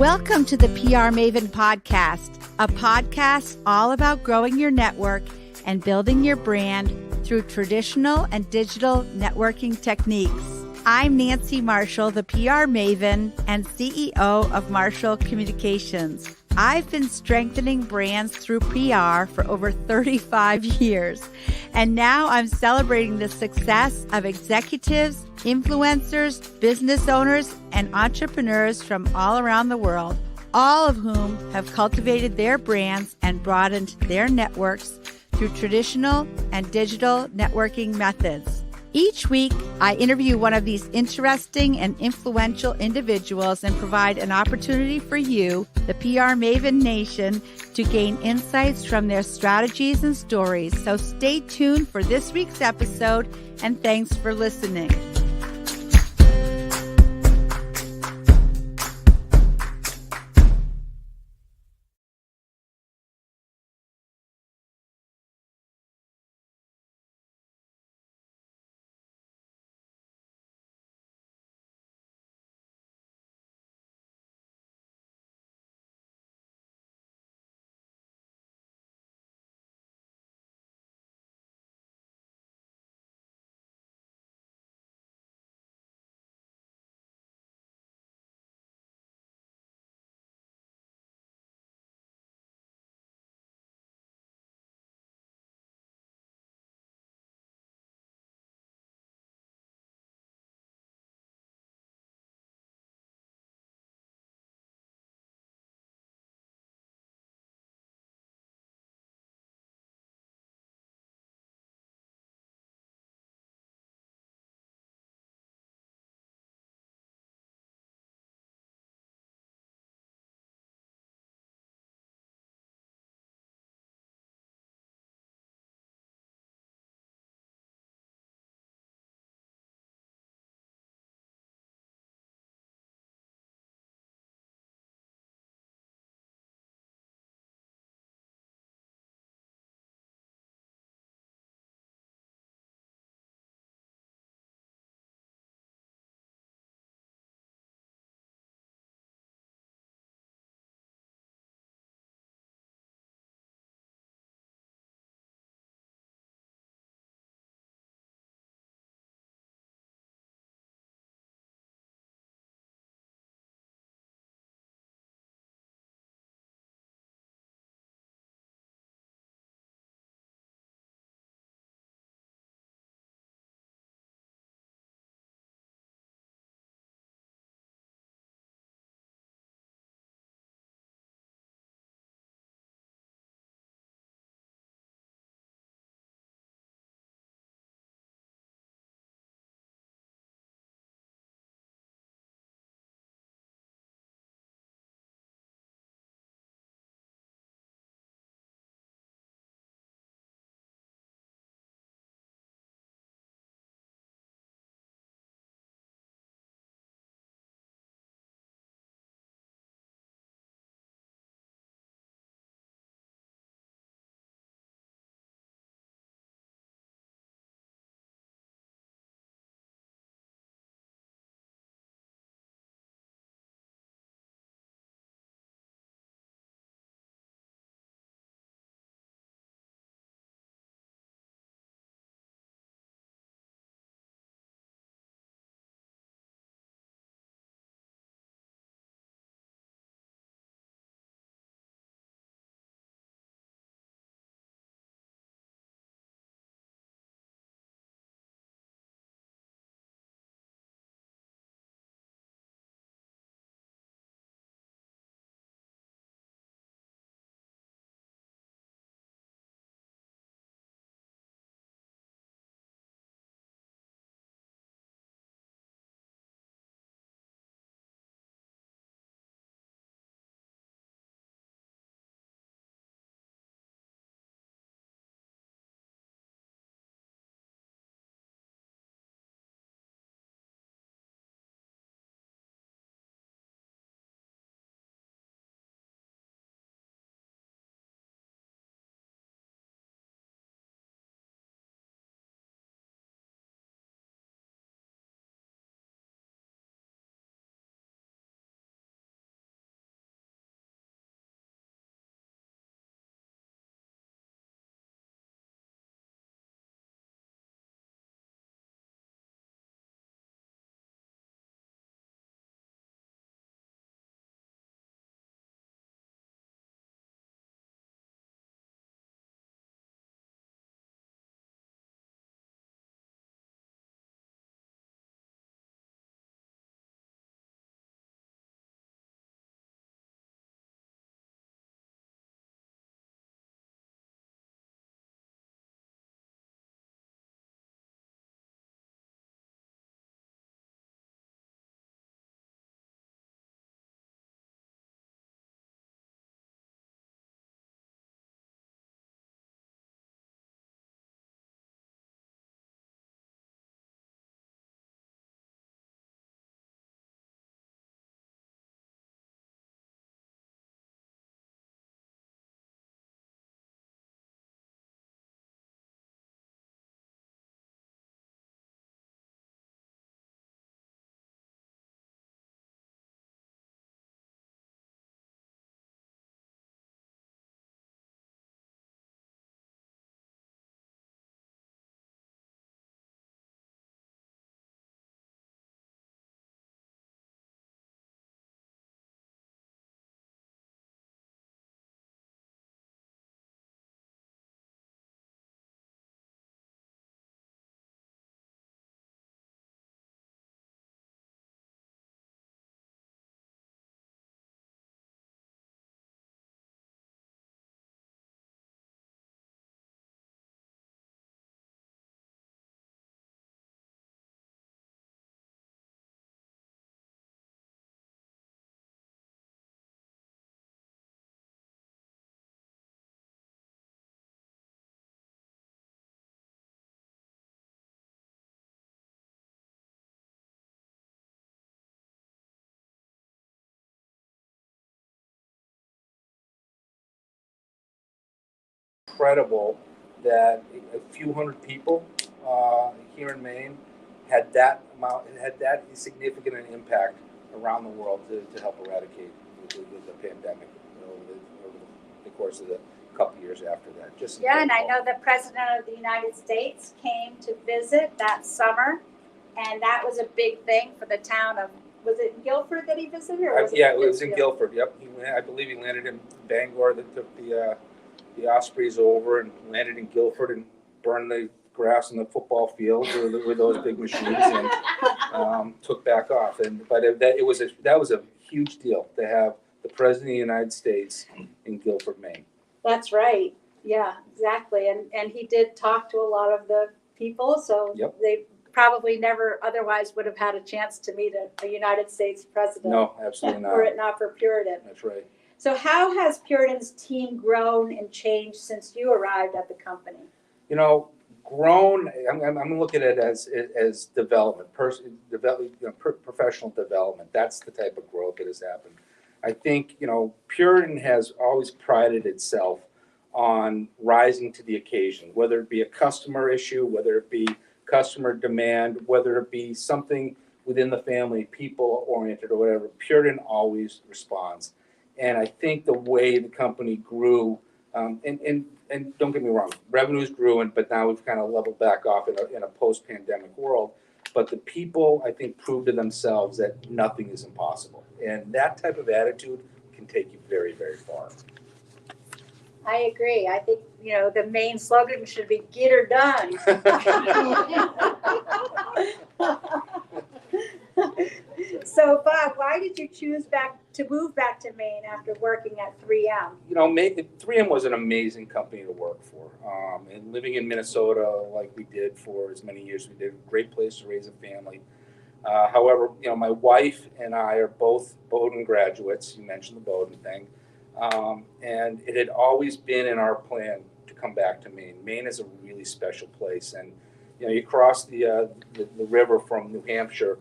Welcome to the PR Maven Podcast, a podcast all about growing your network and building your brand through traditional and digital networking techniques. I'm Nancy Marshall, the PR Maven and CEO of Marshall Communications. I've been strengthening brands through PR for over 35 years, and now I'm celebrating the success of executives, influencers, business owners, and entrepreneurs from all around the world, all of whom have cultivated their brands and broadened their networks through traditional and digital networking methods. Each week, I interview one of these interesting and influential individuals and provide an opportunity for you, the PR Maven Nation, to gain insights from their strategies and stories. So stay tuned for this week's episode, and thanks for listening. incredible that a few hundred people here in Maine had that significant an impact around the world to help eradicate the pandemic over the course of the couple years after that. Just yeah, and I know the President of the United States came to visit that summer, and that was a big thing for the town of, was it Guilford that he visited? Or was it was in Guilford, yep. I believe he landed in Bangor, that took the Ospreys over and landed in Guilford and burned the grass on the football field with those big machines and took back off. That was a huge deal to have the President of the United States in Guilford, Maine. That's right. Yeah, exactly. And he did talk to a lot of the people, so yep. They probably never otherwise would have had a chance to meet a United States president. No, absolutely not. Were it not for Puritan. That's right. So how has Puritan's team grown and changed since you arrived at the company? Grown, I'm looking at it as development, professional development. That's the type of growth that has happened. I think, Puritan has always prided itself on rising to the occasion, whether it be a customer issue, whether it be customer demand, whether it be something within the family, people oriented or whatever. Puritan always responds. And I think the way the company grew, and don't get me wrong, revenues grew, but now we've kind of leveled back off in a post-pandemic world. But the people, I think, proved to themselves that nothing is impossible. And that type of attitude can take you very, very far. I agree. I think, the main slogan should be "Get her done." So, Bob, why did you choose to move back to Maine after working at 3M? 3M was an amazing company to work for. And living in Minnesota like we did for as many years, we did a great place to raise a family. However, my wife and I are both Bowdoin graduates. You mentioned the Bowdoin thing. And it had always been in our plan to come back to Maine. Maine is a really special place. And, you cross the river from New Hampshire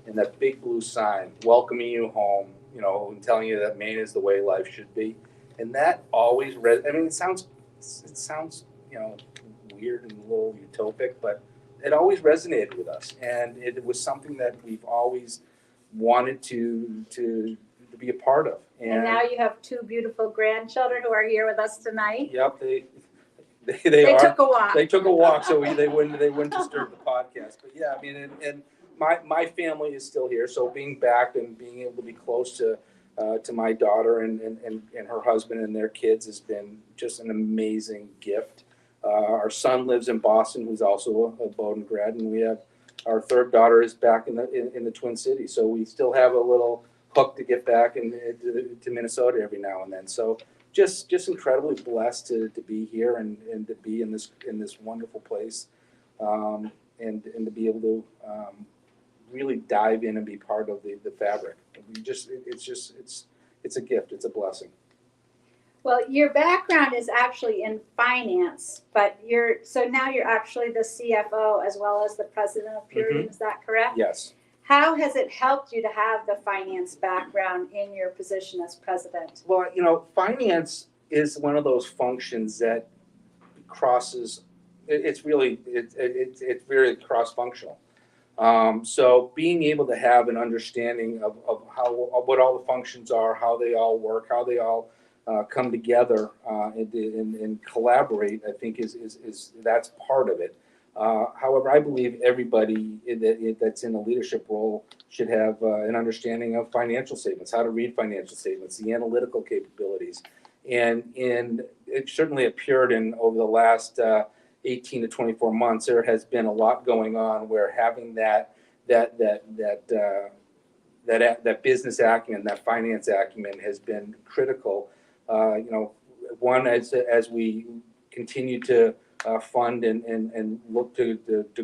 and that big blue sign welcoming you home, and telling you that Maine is the way life should be. And that always, it sounds, weird and a little utopic, but it always resonated with us. And it was something that we've always wanted to be a part of. And now you have two beautiful grandchildren who are here with us tonight. Yep, they took a walk. They took a walk, so they wouldn't disturb the podcast. But yeah, and my family is still here, so being back and being able to be close to my daughter and her husband and their kids has been just an amazing gift. Our son lives in Boston, who's also a Bowdoin grad, and we have our third daughter is back in the Twin Cities, so we still have a little hook to get back to Minnesota every now and then. So just incredibly blessed to be here and to be in this wonderful place, and to be able to really dive in and be part of the fabric. It's a gift. It's a blessing. Well, your background is actually in finance, but now you're actually the CFO as well as the president of Puritan. Mm-hmm. Is that correct? Yes. How has it helped you to have the finance background in your position as president? Well, finance is one of those functions that crosses. It's very cross-functional. So being able to have an understanding of what all the functions are, how they all work, how they all come together and collaborate, I think is that's part of it. However, I believe everybody that's in a leadership role should have an understanding of financial statements, how to read financial statements, the analytical capabilities, and it certainly at Puritan over the last 18 to 24 months, there has been a lot going on where having that business acumen, that finance acumen has been critical. One, as we continue to fund and look to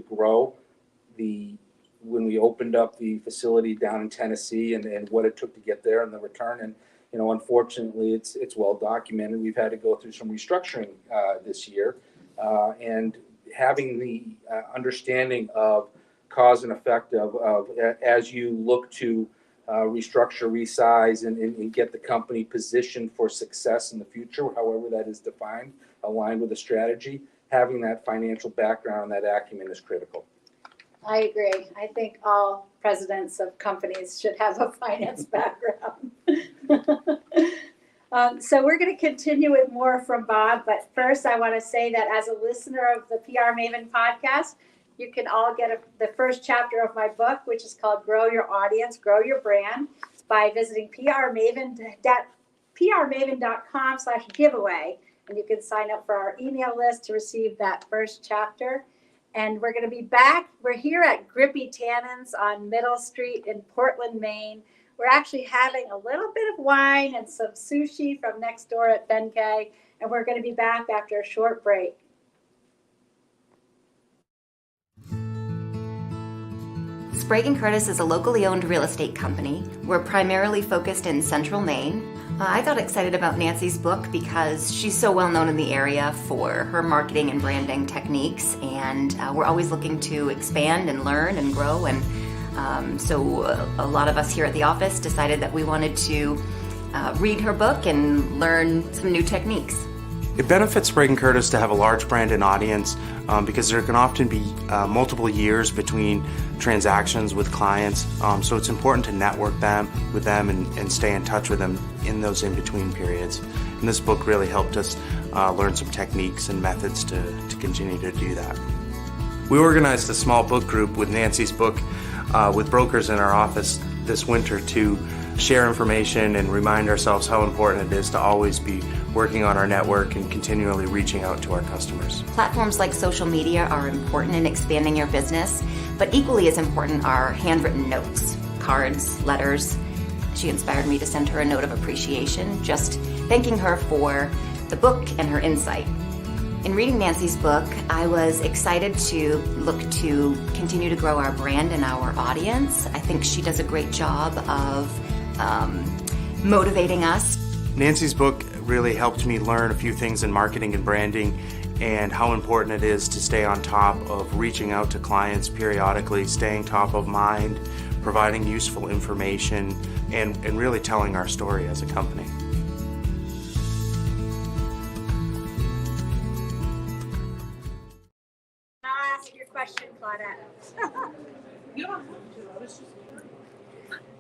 grow, when we opened up the facility down in Tennessee and what it took to get there and the return, and unfortunately it's well documented. We've had to go through some restructuring this year, and having the understanding of cause and effect of as you look to restructure, resize, and get the company positioned for success in the future, however that is defined, aligned with the strategy. Having that financial background, that acumen is critical. I agree. I think all presidents of companies should have a finance background. So we're going to continue with more from Bob, but first I want to say that as a listener of the PR Maven podcast, you can all get the first chapter of my book, which is called Grow Your Audience, Grow Your Brand, by visiting prmaven.com/giveaway. And you can sign up for our email list to receive that first chapter. And we're going to be back. We're here at Grippy Tannins on Middle Street in Portland, Maine. We're actually having a little bit of wine and some sushi from next door at Benkei. And we're going to be back after a short break. Sprague & Curtis is a locally owned real estate company. We're primarily focused in central Maine. I got excited about Nancy's book because she's so well known in the area for her marketing and branding techniques, and we're always looking to expand and learn and grow, and so a lot of us here at the office decided that we wanted to read her book and learn some new techniques. It benefits Sprague & Curtis to have a large brand and audience because there can often be multiple years between transactions with clients. So it's important to network with them and stay in touch with them in those in-between periods. And this book really helped us learn some techniques and methods to continue to do that. We organized a small book group with Nancy's book with brokers in our office this winter to share information and remind ourselves how important it is to always be working on our network and continually reaching out to our customers. Platforms like social media are important in expanding your business, but equally as important are handwritten notes, cards, letters. She inspired me to send her a note of appreciation, just thanking her for the book and her insight. In reading Nancy's book, I was excited to look to continue to grow our brand and our audience. I think she does a great job of motivating us. Nancy's book really helped me learn a few things in marketing and branding and how important it is to stay on top of reaching out to clients periodically, staying top of mind, providing useful information, and really telling our story as a company. I'll ask your question, Claudette.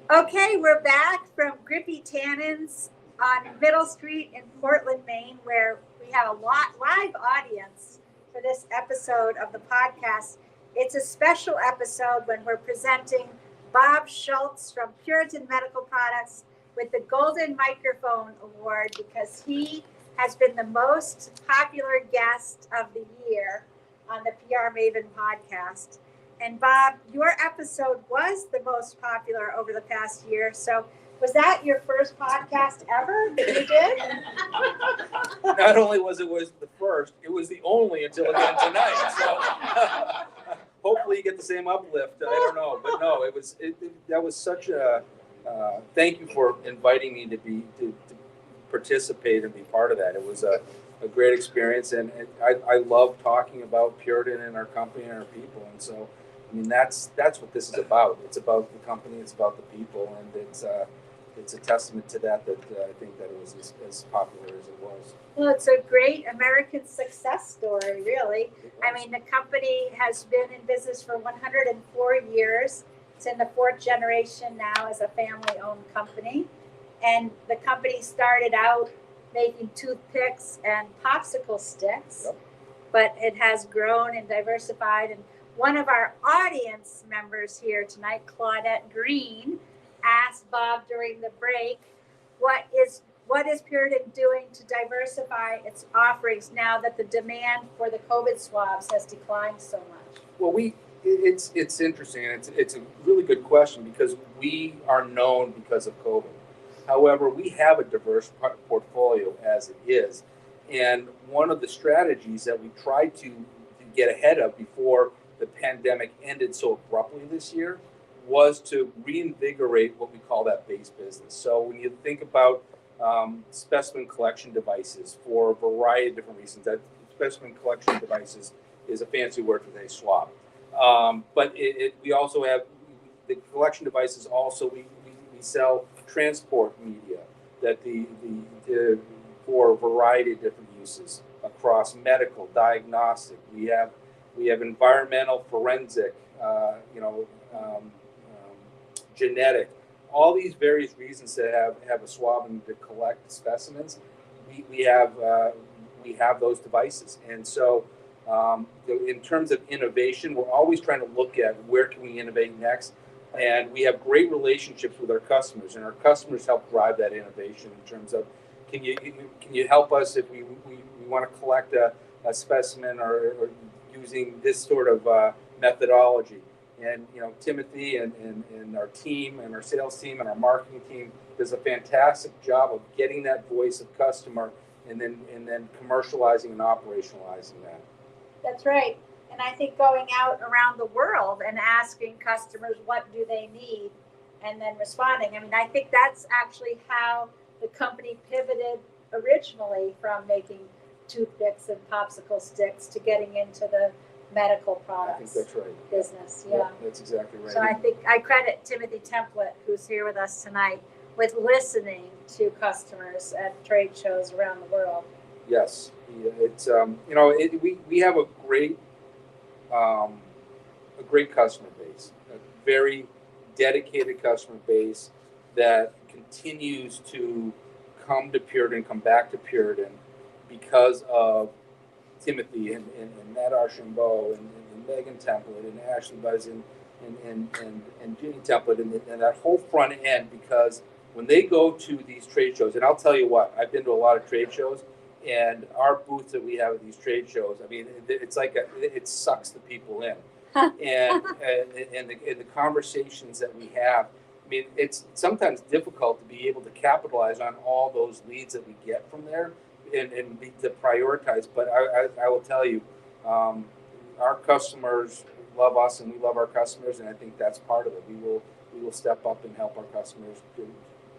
Okay, we're back from Grippy Tannins on Middle Street in Portland, Maine, where we have a live audience for this episode of the podcast. It's a special episode when we're presenting Bob Schultz from Puritan Medical Products with the Golden Microphone Award because he has been the most popular guest of the year on the PR Maven podcast. And Bob, your episode was the most popular over the past year. So was that your first podcast ever that you did? Not only was it the first, it was the only until again tonight. So hopefully you get the same uplift. I don't know, but no, that was such a thank you for inviting me to participate and be part of that. It was a great experience, and I love talking about Puritan and our company and our people, and so. I mean, that's what this is about. It's about the company, it's about the people, and it's a testament to that I think that it was as popular as it was. Well, it's a great American success story, really. I mean, the company has been in business for 104 years. It's in the fourth generation now as a family-owned company. And the company started out making toothpicks and popsicle sticks, Yep. But it has grown and diversified. And one of our audience members here tonight, Claudette Green, asked Bob during the break, what is Puritan doing to diversify its offerings now that the demand for the COVID swabs has declined so much? Well, it's interesting, and it's a really good question because we are known because of COVID. However, we have a diverse portfolio as it is, and one of the strategies that we tried to get ahead of before the pandemic ended so abruptly this year was to reinvigorate what we call that base business. So when you think about specimen collection devices for a variety of different reasons, that specimen collection devices is a fancy word for a swab. But we also have the collection devices. Also, we We sell transport media that for a variety of different uses across medical, diagnostic. We have environmental, forensic, genetic, all these various reasons to have a swab and to collect specimens. We have those devices, and so in terms of innovation, we're always trying to look at where can we innovate next, and we have great relationships with our customers, and our customers help drive that innovation in terms of can you help us if we want to collect a specimen or using this sort of methodology. And Timothy and our team and our sales team and our marketing team does a fantastic job of getting that voice of customer and then commercializing and operationalizing that. That's right. And I think going out around the world and asking customers what do they need and then responding. I mean, I think that's actually how the company pivoted originally from making toothpicks and popsicle sticks to getting into the medical products I think that's right. business. Yeah. That's exactly right. So I think I credit Timothy Template, who's here with us tonight, with listening to customers at trade shows around the world. Yes, it's we have a great customer base, a very dedicated customer base that continues to come to Puritan, come back to Puritan because of Timothy and Matt Archambault and Megan Template and Ashley Buzz and Ginny Template and that whole front end, because when they go to these trade shows, and I'll tell you what, I've been to a lot of trade shows, and our booths that we have at these trade shows, I mean, it's like it sucks the people in. and the conversations that we have, I mean, it's sometimes difficult to be able to capitalize on all those leads that we get from there and to prioritize. But I will tell you, our customers love us and we love our customers, and I think that's part of it. We will step up and help our customers to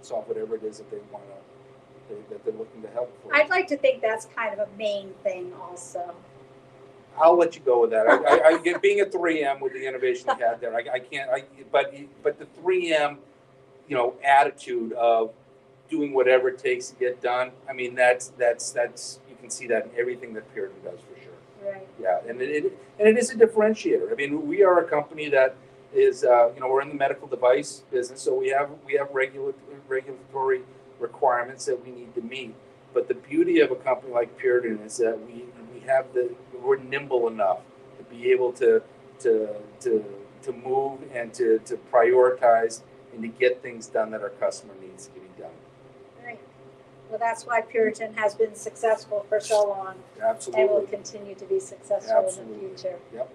solve whatever it is that they want to, that they're looking to help for. I'd like to think that's kind of a main thing also. I'll let you go with that. I get being at 3M with the innovation we had there. I can't. But the 3M, attitude of doing whatever it takes to get done. I mean, that's you can see that in everything that Puritan does for sure. Right. Yeah, and it is a differentiator. I mean, we are a company that is we're in the medical device business, so we have regulatory requirements that we need to meet. But the beauty of a company like Puritan is that we're nimble enough to be able to move and to prioritize and to get things done that our customer needs to be done. Right. Well, that's why Puritan has been successful for so long. Absolutely. And will continue to be successful Absolutely. in the future. Yep.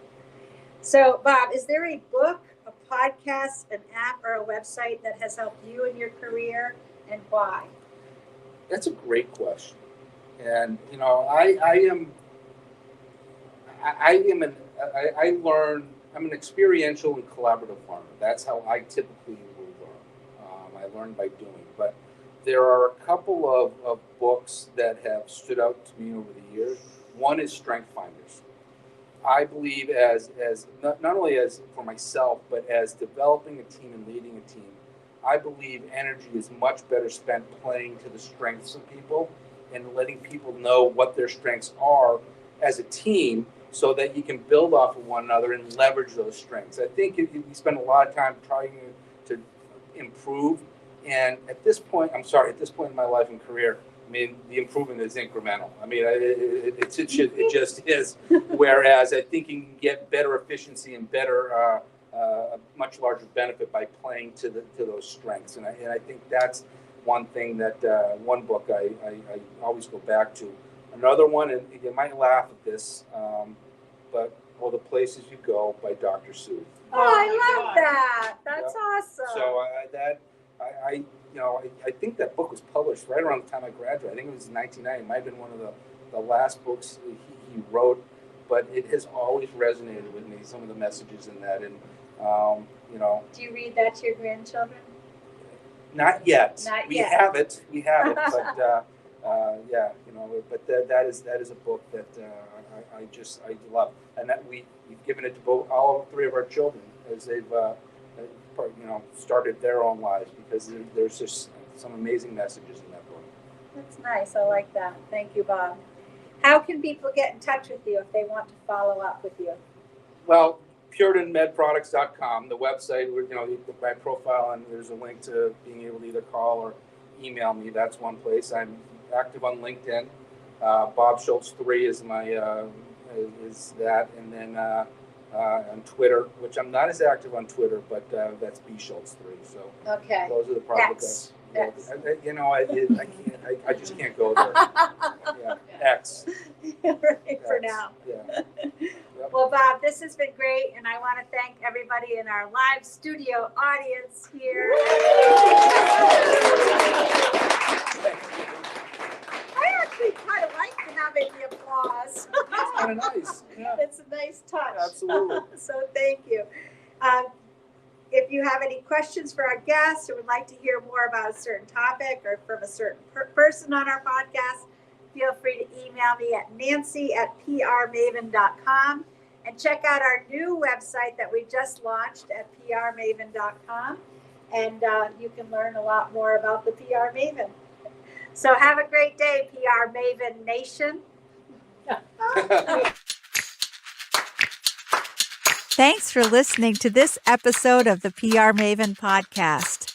So, Bob, is there a book, a podcast, an app, or a website that has helped you in your career, and why? That's a great question. And I'm an experiential and collaborative learner. That's how I typically will learn. I learn by doing. But there are a couple of books that have stood out to me over the years. One is Strength Finders. I believe as not only as for myself, but as developing a team and leading a team, I believe energy is much better spent playing to the strengths of people and letting people know what their strengths are as a team so that you can build off of one another and leverage those strengths. I think if you spend a lot of time trying to improve, and at this point in my life and career, I mean, the improvement is incremental. I mean, it just is. Whereas I think you can get better efficiency and better, a much larger benefit by playing to those strengths. And I think that's one thing that one book I always go back to. Another one, and you might laugh at this, but All the Places You Go by Dr. Seuss. Oh, I love that. That's awesome. So I think that book was published right around the time I graduated. I think it was 1990. It might have been one of the last books he wrote, but it has always resonated with me, some of the messages in that. And, Do you read that to your grandchildren? Not yet. Not we yet. have it, but but that is a book that I love, and that we've given it to all three of our children as they've started their own lives, because there's just some amazing messages in that book. That's nice. I like that. Thank you, Bob. How can people get in touch with you if they want to follow up with you? Well, PuritanMedProducts.com, the website, where my profile, and there's a link to being able to either call or email me. That's one place. I'm active on LinkedIn. Bob Schultz 3 is my is that, and then on Twitter, which I'm not as active on Twitter, but that's B Schultz 3. So Okay. those are the probably X. best. X. I can't. I just can't go there. Yeah, X. Right, for X. now. Yeah. Well, Bob, this has been great, and I want to thank everybody in our live studio audience here. I actually kind of like having the applause. It's kind of nice. Yeah. It's a nice touch. Absolutely. So thank you. If you have any questions for our guests or would like to hear more about a certain topic or from a certain person on our podcast, feel free to email me at nancy@prmaven.com, and check out our new website that we just launched at prmaven.com, and you can learn a lot more about the PR Maven. So have a great day, PR Maven Nation. Thanks for listening to this episode of the PR Maven podcast.